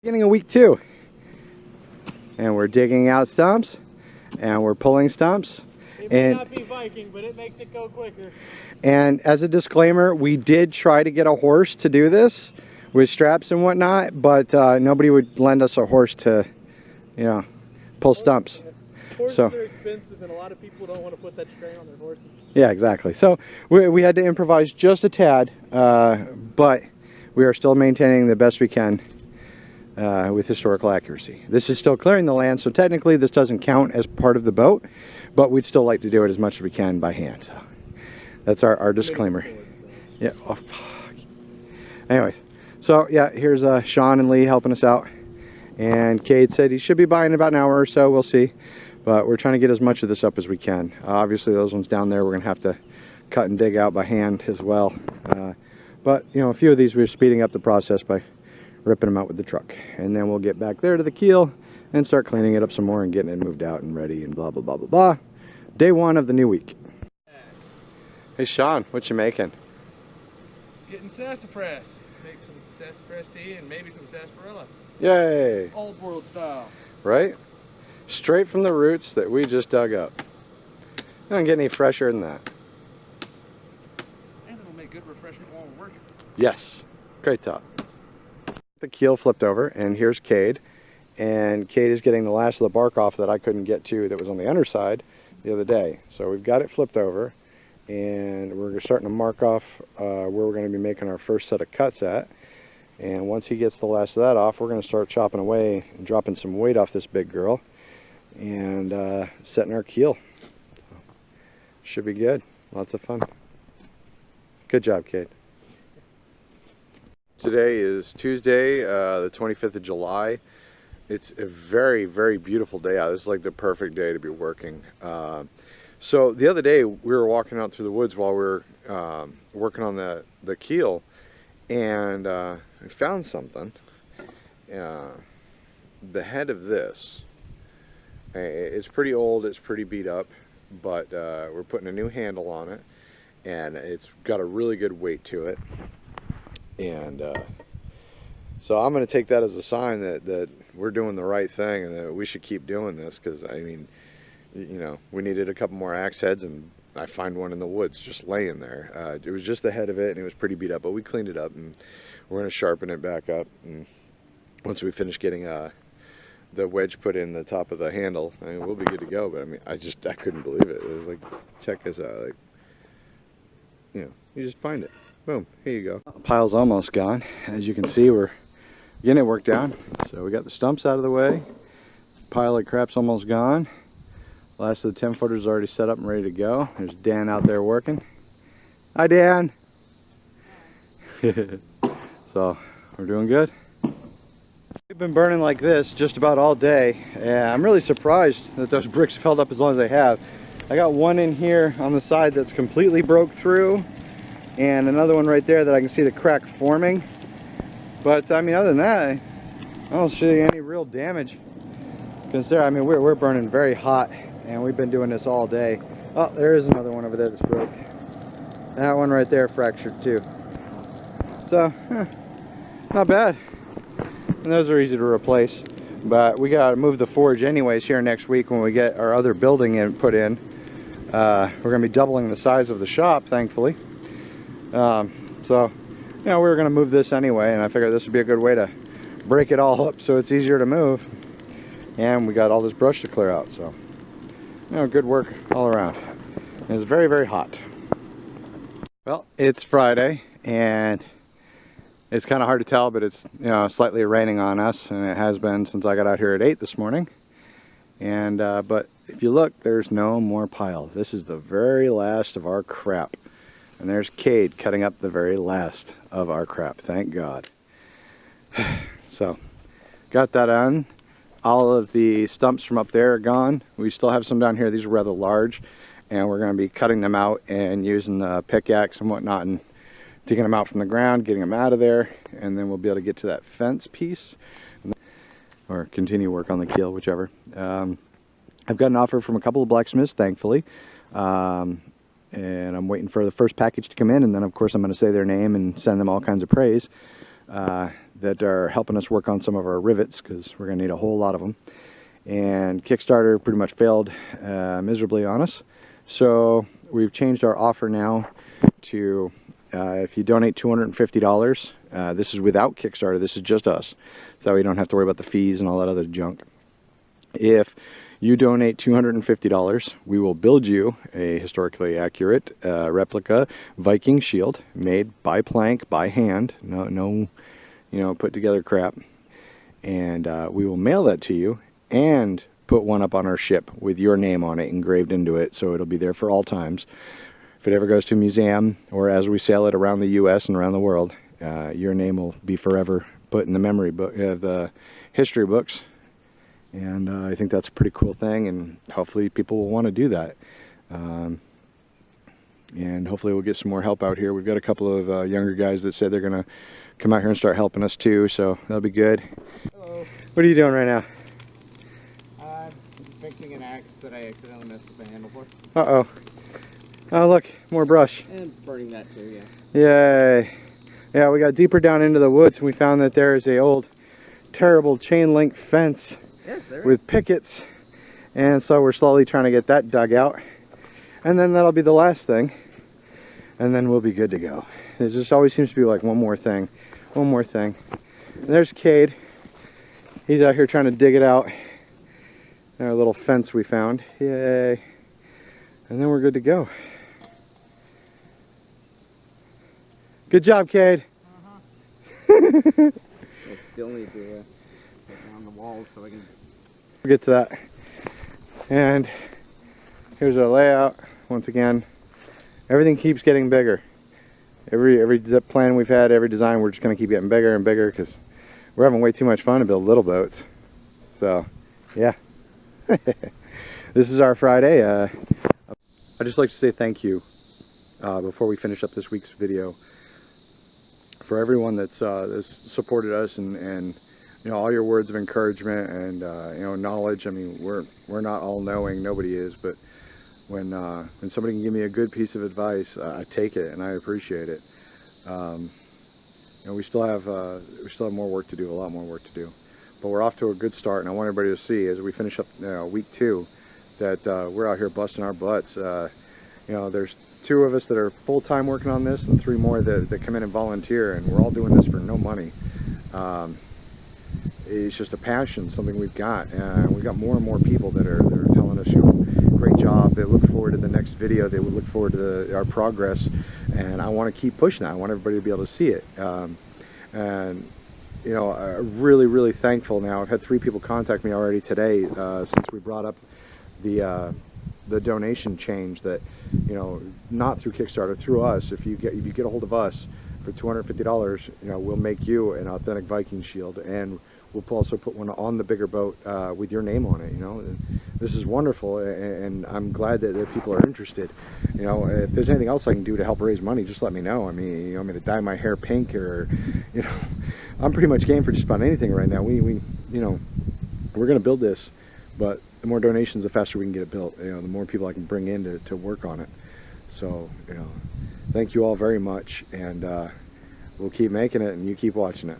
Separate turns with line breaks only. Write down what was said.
Beginning of week 2, and we're digging out stumps and we're pulling stumps.
It may not be Viking, but it makes it go quicker.
And as a disclaimer, we did try to get a horse to do this with straps and whatnot, but nobody would lend us a horse to, you know, pull stumps.
Horses are expensive, and a lot of people don't want to put that strain on their horses.
Yeah, exactly. So we had to improvise just a tad, but we are still maintaining the best we can with historical accuracy. This is still clearing the land, so technically this doesn't count as part of the boat, but we'd still like to do it as much as we can by hand. So that's our disclaimer. Yeah. Oh, fuck. Anyways, so yeah, here's Sean and Lee helping us out, and Cade said he should be by in about an hour or so. We'll see, but we're trying to get as much of this up as we can. Obviously, those ones down there we're gonna have to cut and dig out by hand as well. But you know, a few of these we're speeding up the process by ripping them out with the truck, and then we'll get back there to the keel and start cleaning it up some more and getting it moved out and ready and blah blah blah blah blah. Day 1 of the new week. Hey Sean, what you making?
Getting sassafras. Make some sassafras tea and maybe some sarsaparilla.
Yay!
Old world style.
Right? Straight from the roots that we just dug up. You don't get any fresher than that.
And it'll make good refreshment while we're working.
Yes. Great thought. The keel flipped over, and here's Cade, and Cade is getting the last of the bark off that I couldn't get to that was on the underside the other day. So we've got it flipped over, and we're starting to mark off where we're going to be making our first set of cuts at. And once he gets the last of that off, we're going to start chopping away and dropping some weight off this big girl and setting our keel. So, should be good. Lots of fun. Good job, Cade. Today is Tuesday, the 25th of July. It's a very, very beautiful day out. This is like the perfect day to be working. So the other day we were walking out through the woods while we were working on the keel, and I found something. The head of this, it's pretty old, it's pretty beat up, but we're putting a new handle on it, and it's got a really good weight to it. And so I'm going to take that as a sign that we're doing the right thing and that we should keep doing this, because I mean, you know, we needed a couple more axe heads, and I find one in the woods just laying there. It was just the head of it, and it was pretty beat up, but we cleaned it up, and we're going to sharpen it back up. And once we finish getting the wedge put in the top of the handle, I mean, we'll be good to go. But I mean, I couldn't believe it. It was like, check this out, like, you know, you just find it. Boom, here you go. The pile's almost gone. As you can see, we're getting it worked down. So we got the stumps out of the way. Pile of crap's almost gone. Last of the 10-footers is already set up and ready to go. There's Dan out there working. Hi, Dan. So we're doing good. We've been burning like this just about all day, and I'm really surprised that those bricks held up as long as they have. I got one in here on the side that's completely broke through, and another one right there that I can see the crack forming. But I mean, other than that, I don't see any real damage. Consider, I mean, we're burning very hot, and we've been doing this all day. Oh, there is another one over there that's broke. That one right there fractured too. So, not bad. And those are easy to replace. But we gotta move the forge anyways here next week when we get our other building put in. We're gonna be doubling the size of the shop, thankfully. So, you know, we were going to move this anyway, and I figured this would be a good way to break it all up so it's easier to move. And we got all this brush to clear out, so, you know, good work all around. And it's very, very hot. Well, it's Friday, and it's kind of hard to tell, but it's, you know, slightly raining on us, and it has been since I got out here at 8 this morning. And, but if you look, there's no more pile. This is the very last of our crap. And there's Cade cutting up the very last of our crap, thank God. So, got that on. All of the stumps from up there are gone. We still have some down here. These are rather large, and we're going to be cutting them out and using the pickaxe and whatnot and digging them out from the ground, getting them out of there, and then we'll be able to get to that fence piece or continue work on the keel, whichever. I've got an offer from a couple of blacksmiths, thankfully. And I'm waiting for the first package to come in, and then of course I'm going to say their name and send them all kinds of praise. that are helping us work on some of our rivets, because we're going to need a whole lot of them. And Kickstarter pretty much failed miserably on us. So we've changed our offer now to if you donate $250, this is without Kickstarter, this is just us. So we don't have to worry about the fees and all that other junk. If you donate $250, we will build you a historically accurate replica Viking shield made by plank, by hand, no put together crap. And we will mail that to you and put one up on our ship with your name on it engraved into it, so it'll be there for all times. If it ever goes to a museum, or as we sail it around the US and around the world, your name will be forever put in the memory book, the history books. And I think that's a pretty cool thing, and hopefully people will want to do that. And hopefully we'll get some more help out here. We've got a couple of younger guys that said they're going to come out here and start helping us too, so that'll be good.
Hello.
What are you doing right now?
I'm fixing an axe that I accidentally messed up the handle for.
Uh-oh. Oh, look, more brush.
And burning that too, yeah.
Yay. Yeah, we got deeper down into the woods and we found that there is a old, terrible chain link fence with pickets. And so we're slowly trying to get that dug out. And then that'll be the last thing. And then we'll be good to go. There just always seems to be like one more thing. One more thing. And there's Cade. He's out here trying to dig it out. Our little fence we found. Yay. And then we're good to go. Good job, Cade.
I still need to get down the walls so I can...
We'll get to that. And here's our layout. Once again, everything keeps getting bigger. Every plan we've had, every design, we're just going to keep getting bigger and bigger because we're having way too much fun to build little boats. So, yeah. This is our Friday. I'd just like to say thank you before we finish up this week's video for everyone that's supported us and all your words of encouragement and knowledge. I mean, we're not all knowing, nobody is, but when somebody can give me a good piece of advice, I take it and I appreciate it. We still have more work to do, a lot more work to do, but we're off to a good start, and I want everybody to see as we finish up week 2 that we're out here busting our butts. There's 2 of us that are full-time working on this and 3 more that come in and volunteer, and we're all doing this for no money. It's just a passion, something we've got, and we've got more and more people that are telling us, great job. They look forward to the next video. They would look forward to our progress, and I want to keep pushing that. I want everybody to be able to see it. I'm really thankful now. I've had 3 people contact me already today since we brought up the donation change that, not through Kickstarter, through us. If you get a hold of us for $250, we'll make you an authentic Viking shield, and we'll also put one on the bigger boat with your name on it. This is wonderful, and I'm glad that people are interested. If there's anything else I can do to help raise money, just let me know. I mean, you want me to dye my hair pink, or I'm pretty much game for just about anything right now. We're gonna build this, but the more donations, the faster we can get it built. The more people I can bring in to work on it. So, thank you all very much, and we'll keep making it, and you keep watching it.